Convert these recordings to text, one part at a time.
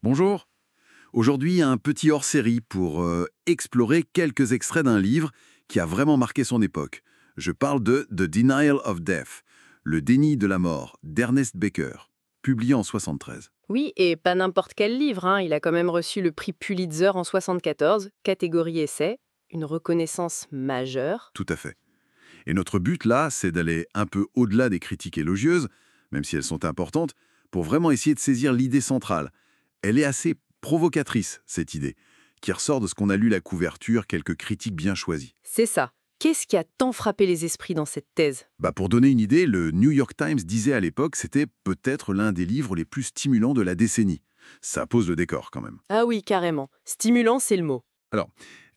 Bonjour. Aujourd'hui, un petit hors-série pour explorer quelques extraits d'un livre qui a vraiment marqué son époque. Je parle de The Denial of Death, Le déni de la mort, d'Ernest Becker, publié en 73. Oui, et pas n'importe quel livre, hein. Il a quand même reçu le prix Pulitzer en 74, catégorie essai, une reconnaissance majeure. Tout à fait. Et notre but là, c'est d'aller un peu au-delà des critiques élogieuses, même si elles sont importantes, pour vraiment essayer de saisir l'idée centrale. Elle est assez provocatrice, cette idée, qui ressort de ce qu'on a lu la couverture, quelques critiques bien choisies. C'est ça. Qu'est-ce qui a tant frappé les esprits dans cette thèse? Pour donner une idée, le New York Times disait à l'époque c'était peut-être l'un des livres les plus stimulants de la décennie. Ça pose le décor quand même. Ah oui, carrément. Stimulant, c'est le mot. Alors,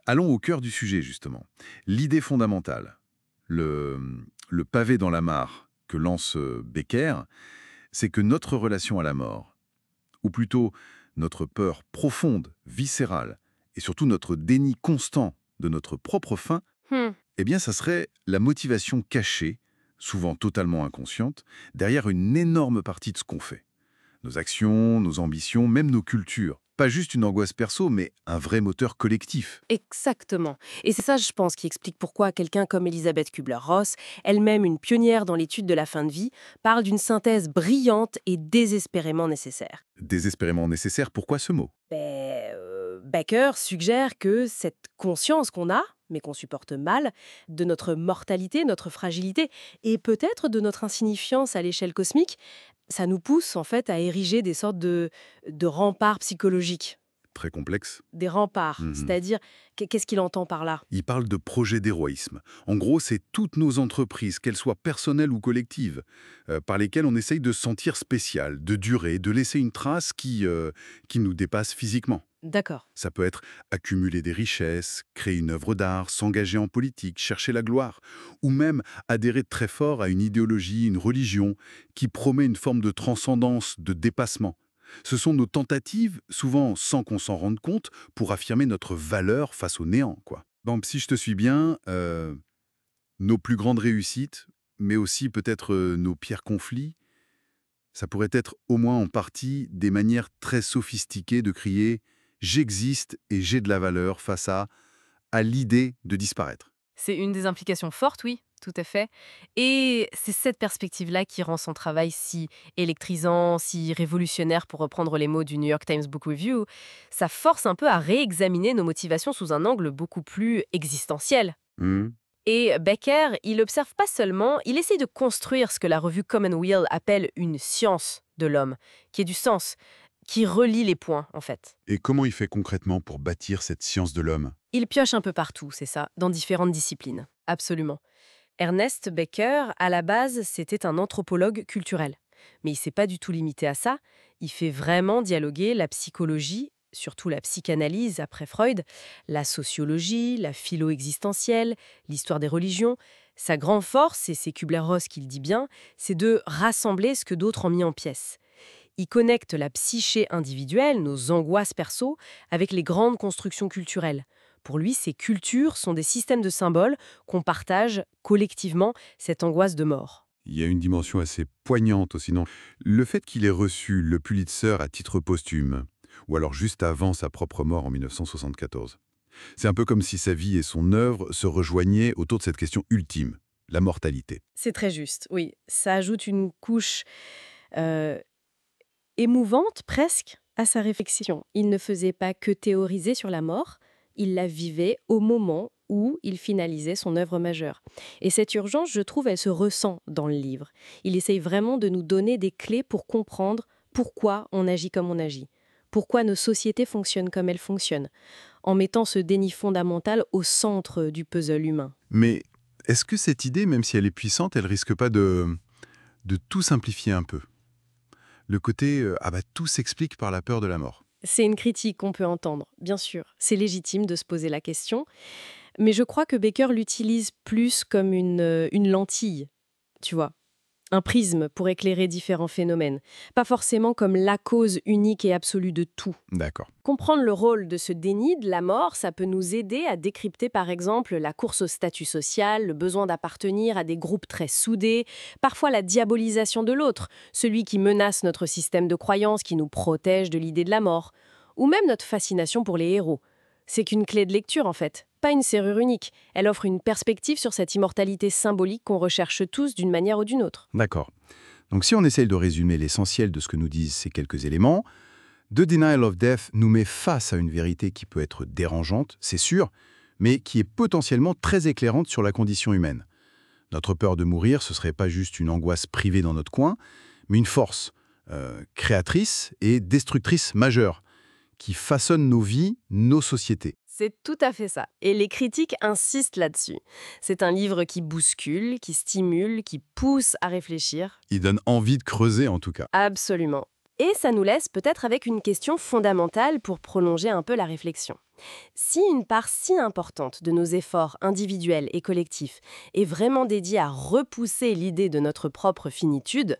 allons au cœur du sujet justement. L'idée fondamentale, le, le pavé dans la mare que lance Becker, c'est que notre relation à la mort, ou plutôt notre peur profonde, viscérale, et surtout notre déni constant de notre propre fin, Hmm. eh bien, ça serait la motivation cachée, souvent totalement inconsciente, derrière une énorme partie de ce qu'on fait. Nos actions, nos ambitions, même nos cultures. Pas juste une angoisse perso, mais un vrai moteur collectif. Exactement. Et c'est ça, je pense, qui explique pourquoi quelqu'un comme Elisabeth Kubler-Ross, elle-même une pionnière dans l'étude de la fin de vie, parle d'une synthèse brillante et désespérément nécessaire. Désespérément nécessaire, pourquoi ce mot? Becker suggère que cette conscience qu'on a, mais qu'on supporte mal, de notre mortalité, notre fragilité, et peut-être de notre insignifiance à l'échelle cosmique, ça nous pousse en fait à ériger des sortes de remparts psychologiques. Très complexe. Des remparts, Mhm. c'est-à-dire, qu'est-ce qu'il entend par là? Il parle de projet d'héroïsme. En gros, c'est toutes nos entreprises, qu'elles soient personnelles ou collectives, par lesquelles on essaye de se sentir spécial, de durer, de laisser une trace qui nous dépasse physiquement. D'accord. Ça peut être accumuler des richesses, créer une œuvre d'art, s'engager en politique, chercher la gloire, ou même adhérer très fort à une idéologie, une religion, qui promet une forme de transcendance, de dépassement. Ce sont nos tentatives, souvent sans qu'on s'en rende compte, pour affirmer notre valeur face au néant, quoi. Donc, si je te suis bien, nos plus grandes réussites, mais aussi peut-être nos pires conflits, ça pourrait être au moins en partie des manières très sophistiquées de crier «j'existe et j'ai de la valeur» face à l'idée de disparaître. C'est une des implications fortes, oui, tout à fait. Et c'est cette perspective-là qui rend son travail si électrisant, si révolutionnaire, pour reprendre les mots du New York Times Book Review. Ça force un peu à réexaminer nos motivations sous un angle beaucoup plus existentiel. Hmm. Et Becker, il observe pas seulement, il essaie de construire ce que la revue Commonweal appelle une science de l'homme, qui est du sens, qui relie les points, en fait. Et comment il fait concrètement pour bâtir cette science de l'homme? Il pioche un peu partout, c'est ça, dans différentes disciplines. Absolument. Ernest Becker, à la base, c'était un anthropologue culturel. Mais il s'est pas du tout limité à ça. Il fait vraiment dialoguer la psychologie, surtout la psychanalyse après Freud, la sociologie, la philo-existentielle, l'histoire des religions. Sa grande force, et c'est Kubler-Ross qui le dit bien, c'est de rassembler ce que d'autres ont mis en pièces. Il connecte la psyché individuelle, nos angoisses perso, avec les grandes constructions culturelles. Pour lui, ces cultures sont des systèmes de symboles qu'on partage collectivement, cette angoisse de mort. Il y a une dimension assez poignante aussi, non? Le fait qu'il ait reçu le Pulitzer à titre posthume, ou alors juste avant sa propre mort en 1974. C'est un peu comme si sa vie et son œuvre se rejoignaient autour de cette question ultime, la mortalité. C'est très juste, oui. Ça ajoute une couche euh, émouvante presque à sa réflexion. Il ne faisait pas que théoriser sur la mort, il la vivait au moment où il finalisait son œuvre majeure. Et cette urgence, je trouve, elle se ressent dans le livre. Il essaye vraiment de nous donner des clés pour comprendre pourquoi on agit comme on agit, pourquoi nos sociétés fonctionnent comme elles fonctionnent, en mettant ce déni fondamental au centre du puzzle humain. Mais est-ce que cette idée, même si elle est puissante, elle risque pas de tout simplifier un peu? Le côté tout s'explique par la peur de la mort. C'est une critique qu'on peut entendre, bien sûr. C'est légitime de se poser la question. Mais je crois que Baker l'utilise plus comme une lentille, tu vois. Un prisme pour éclairer différents phénomènes, pas forcément comme la cause unique et absolue de tout. D'accord. Comprendre le rôle de ce déni de la mort, ça peut nous aider à décrypter par exemple la course au statut social, le besoin d'appartenir à des groupes très soudés, parfois la diabolisation de l'autre, celui qui menace notre système de croyance, qui nous protège de l'idée de la mort, ou même notre fascination pour les héros. C'est qu'une clé de lecture en fait, pas une serrure unique. Elle offre une perspective sur cette immortalité symbolique qu'on recherche tous d'une manière ou d'une autre. D'accord. Donc si on essaye de résumer l'essentiel de ce que nous disent ces quelques éléments, The Denial of Death nous met face à une vérité qui peut être dérangeante, c'est sûr, mais qui est potentiellement très éclairante sur la condition humaine. Notre peur de mourir, ce serait pas juste une angoisse privée dans notre coin, mais une force créatrice et destructrice majeure, qui façonne nos vies, nos sociétés. C'est tout à fait ça. Et les critiques insistent là-dessus. C'est un livre qui bouscule, qui stimule, qui pousse à réfléchir. Il donne envie de creuser en tout cas. Absolument. Et ça nous laisse peut-être avec une question fondamentale pour prolonger un peu la réflexion. Si une part si importante de nos efforts individuels et collectifs est vraiment dédiée à repousser l'idée de notre propre finitude,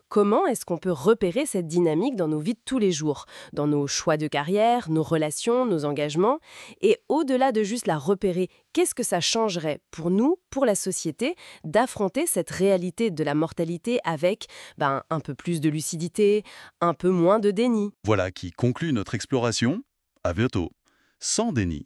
comment est-ce qu'on peut repérer cette dynamique dans nos vies de tous les jours, dans nos choix de carrière, nos relations, nos engagements? Et au-delà de juste la repérer, qu'est-ce que ça changerait pour nous, pour la société, d'affronter cette réalité de la mortalité avec un peu plus de lucidité, un peu moins de déni? Voilà qui conclut notre exploration. À bientôt. Sans déni.